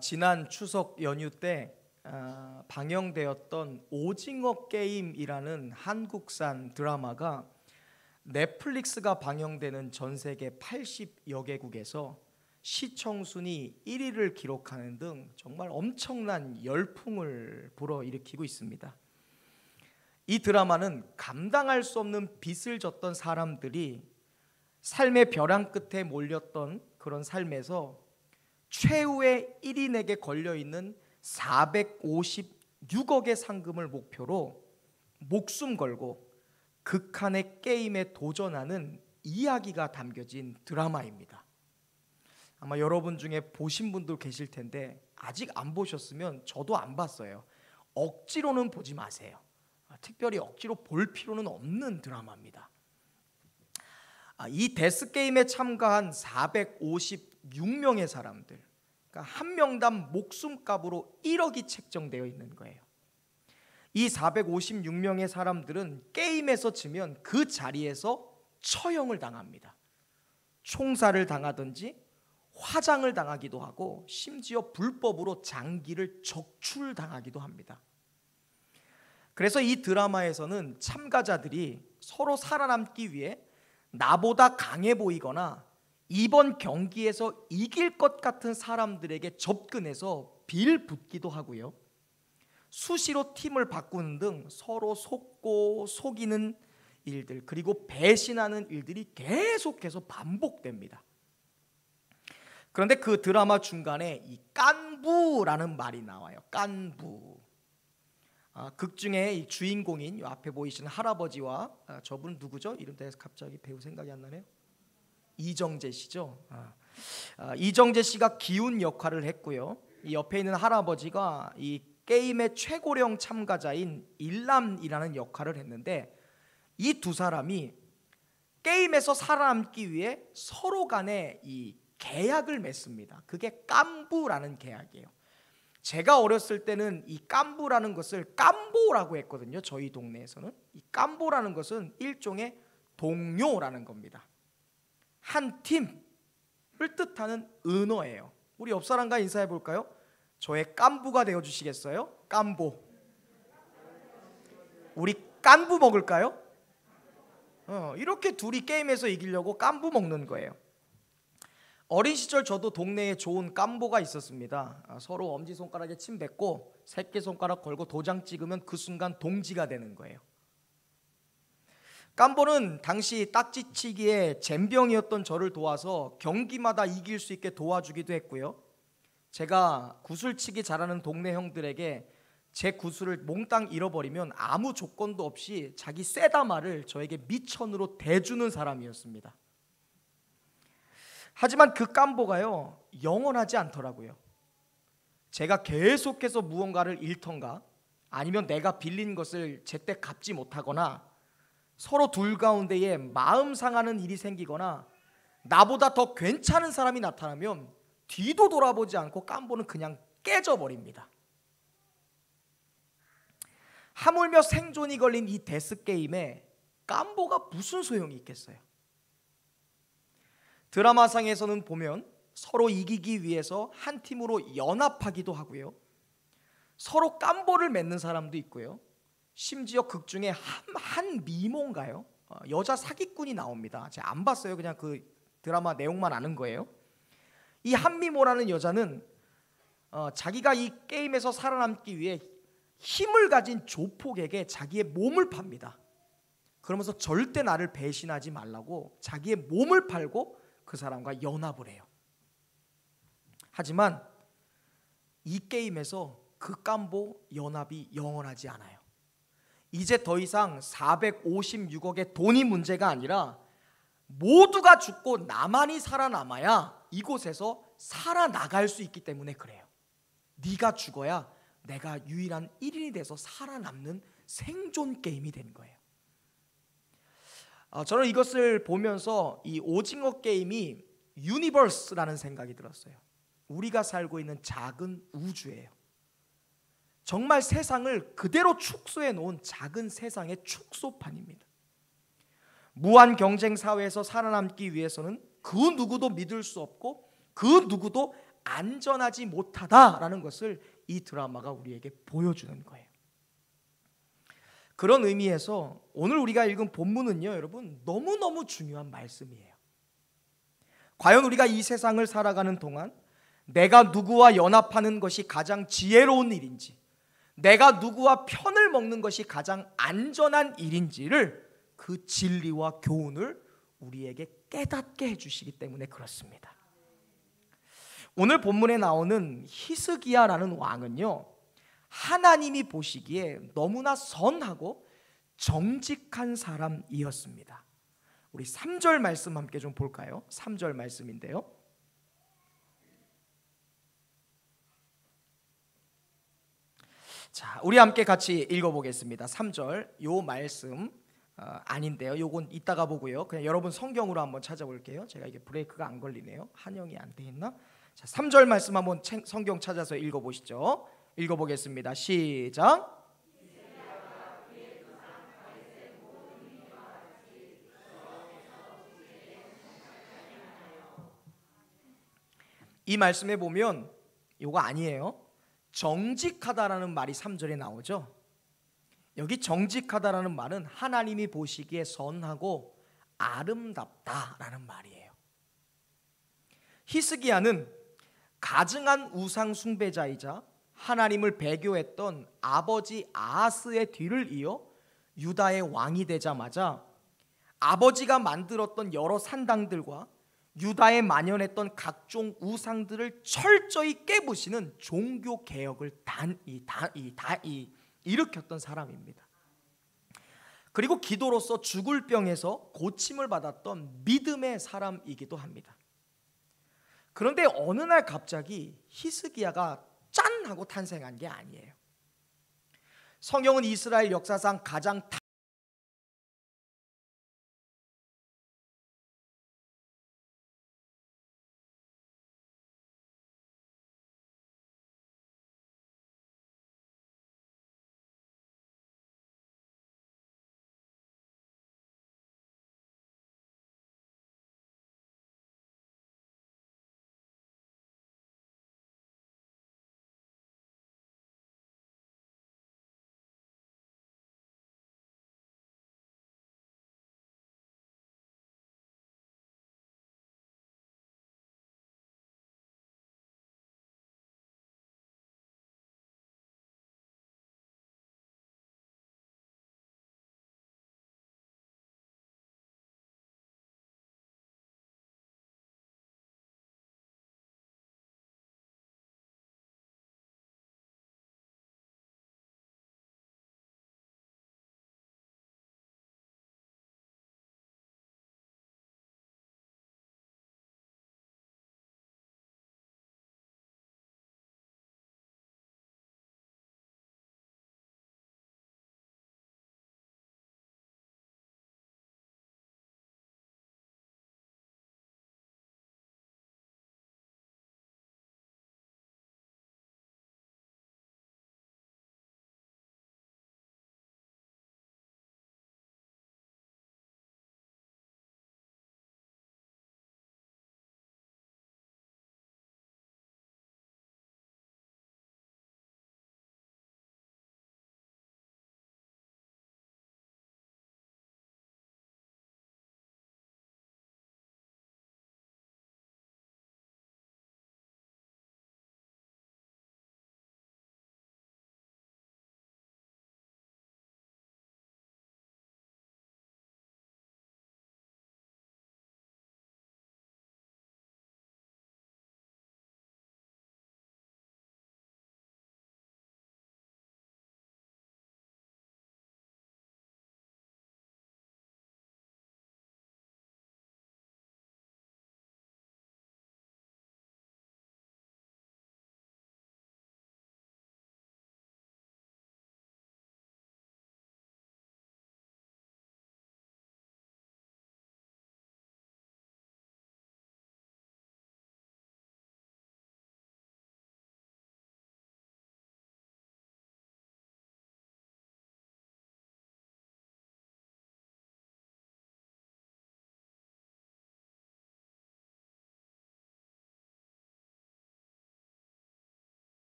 지난 추석 연휴 때 방영되었던 오징어 게임이라는 한국산 드라마가 넷플릭스가 방영되는 전 세계 80여 개국에서 시청 순위 1위를 기록하는 등 정말 엄청난 열풍을 불어일으키고 있습니다. 이 드라마는 감당할 수 없는 빚을 졌던 사람들이 삶의 벼랑 끝에 몰렸던 그런 삶에서 최후의 1인에게 걸려있는 456억의 상금을 목표로 목숨 걸고 극한의 게임에 도전하는 이야기가 담겨진 드라마입니다. 아마 여러분 중에 보신 분도 계실 텐데 아직 안 보셨으면 저도 안 봤어요. 억지로는 보지 마세요. 특별히 억지로 볼 필요는 없는 드라마입니다. 이 데스게임에 참가한 456명의 사람들, 그러니까 한 명당 목숨값으로 1억이 책정되어 있는 거예요. 이 456명의 사람들은 게임에서 지면 그 자리에서 처형을 당합니다. 총살을 당하든지 화장을 당하기도 하고 심지어 불법으로 장기를 적출당하기도 합니다. 그래서 이 드라마에서는 참가자들이 서로 살아남기 위해 나보다 강해 보이거나 이번 경기에서 이길 것 같은 사람들에게 접근해서 빌붙기도 하고요, 수시로 팀을 바꾸는 등 서로 속고 속이는 일들, 그리고 배신하는 일들이 계속해서 반복됩니다. 그런데 그 드라마 중간에 이 깐부라는 말이 나와요. 깐부. 극 중에 이 주인공인 이 앞에 보이시는 할아버지와 저분은 누구죠? 이름 대해서 갑자기 배우 생각이 안 나네요. 이정재 씨죠. 이정재 씨가 기운 역할을 했고요, 이 옆에 있는 할아버지가 이 게임의 최고령 참가자인 일남이라는 역할을 했는데, 이 두 사람이 게임에서 살아남기 위해 서로 간에 이 계약을 맺습니다. 그게 깐부라는 계약이에요. 제가 어렸을 때는 이 깐부라는 것을 깐보라고 했거든요. 저희 동네에서는 이 깐보라는 것은 일종의 동료라는 겁니다. 한 팀을 뜻하는 은어예요. 우리 옆 사람과 인사해 볼까요? 저의 깐부가 되어 주시겠어요? 깐보. 우리 깐부 먹을까요? 이렇게 둘이 게임에서 이기려고 깐부 먹는 거예요. 어린 시절 저도 동네에 좋은 깐보가 있었습니다. 서로 엄지손가락에 침 뱉고 새끼손가락 걸고 도장 찍으면 그 순간 동지가 되는 거예요. 깐보는 당시 딱지치기에 젬병이었던 저를 도와서 경기마다 이길 수 있게 도와주기도 했고요, 제가 구슬치기 잘하는 동네 형들에게 제 구슬을 몽땅 잃어버리면 아무 조건도 없이 자기 쇠다마를 저에게 미천으로 대주는 사람이었습니다. 하지만 그 깐보가요, 영원하지 않더라고요. 제가 계속해서 무언가를 잃던가 아니면 내가 빌린 것을 제때 갚지 못하거나 서로 둘 가운데에 마음 상하는 일이 생기거나 나보다 더 괜찮은 사람이 나타나면 뒤도 돌아보지 않고 깐보는 그냥 깨져버립니다. 하물며 생존이 걸린 이 데스게임에 깐보가 무슨 소용이 있겠어요? 드라마상에서는 보면 서로 이기기 위해서 한 팀으로 연합하기도 하고요, 서로 깐보를 맺는 사람도 있고요, 심지어 극 중에 한 미모인가요? 여자 사기꾼이 나옵니다. 제가 안 봤어요. 그냥 그 드라마 내용만 아는 거예요. 이 한미모라는 여자는 자기가 이 게임에서 살아남기 위해 힘을 가진 조폭에게 자기의 몸을 팝니다. 그러면서 절대 나를 배신하지 말라고 자기의 몸을 팔고 그 사람과 연합을 해요. 하지만 이 게임에서 그 깐보 연합이 영원하지 않아요. 이제 더 이상 456억의 돈이 문제가 아니라 모두가 죽고 나만이 살아남아야 이곳에서 살아나갈 수 있기 때문에 그래요. 네가 죽어야 내가 유일한 1인이 돼서 살아남는 생존 게임이 되는 거예요. 저는 이것을 보면서 이 오징어 게임이 유니버스라는 생각이 들었어요. 우리가 살고 있는 작은 우주예요. 정말 세상을 그대로 축소해 놓은 작은 세상의 축소판입니다. 무한 경쟁 사회에서 살아남기 위해서는 그 누구도 믿을 수 없고 그 누구도 안전하지 못하다라는 것을 이 드라마가 우리에게 보여주는 거예요. 그런 의미에서 오늘 우리가 읽은 본문은요, 여러분, 너무너무 중요한 말씀이에요. 과연 우리가 이 세상을 살아가는 동안 내가 누구와 연합하는 것이 가장 지혜로운 일인지, 내가 누구와 편을 먹는 것이 가장 안전한 일인지를, 그 진리와 교훈을 우리에게 깨닫게 해주시기 때문에 그렇습니다. 오늘 본문에 나오는 히스기야라는 왕은요, 하나님이 보시기에 너무나 선하고 정직한 사람이었습니다. 우리 3절 말씀 함께 좀 볼까요? 3절 말씀인데요, 자, 우리 함께 같이 읽어보겠습니다. 3절, 요 말씀 아닌데요, 요건 이따가 보고요. 그냥 여러분 성경으로 한번 찾아볼게요. 제가 이게 브레이크가 안 걸리네요. 한영이 안 돼 있나? 자, 3절 말씀 한번 성경 찾아서 읽어보시죠. 읽어보겠습니다. 시작. 이 말씀에 보면 요거 아니에요. 정직하다라는 말이 3절에 나오죠. 여기 정직하다라는 말은 하나님이 보시기에 선하고 아름답다라는 말이에요. 히스기야는 가증한 우상 숭배자이자 하나님을 배교했던 아버지 아하스의 뒤를 이어 유다의 왕이 되자마자 아버지가 만들었던 여러 산당들과 유다에 만연했던 각종 우상들을 철저히 깨부시는 종교 개혁을 일으켰던 사람입니다. 그리고 기도로서 죽을 병에서 고침을 받았던 믿음의 사람이기도 합니다. 그런데 어느 날 갑자기 히스기야가 짠 하고 탄생한 게 아니에요. 성경은 이스라엘 역사상 가장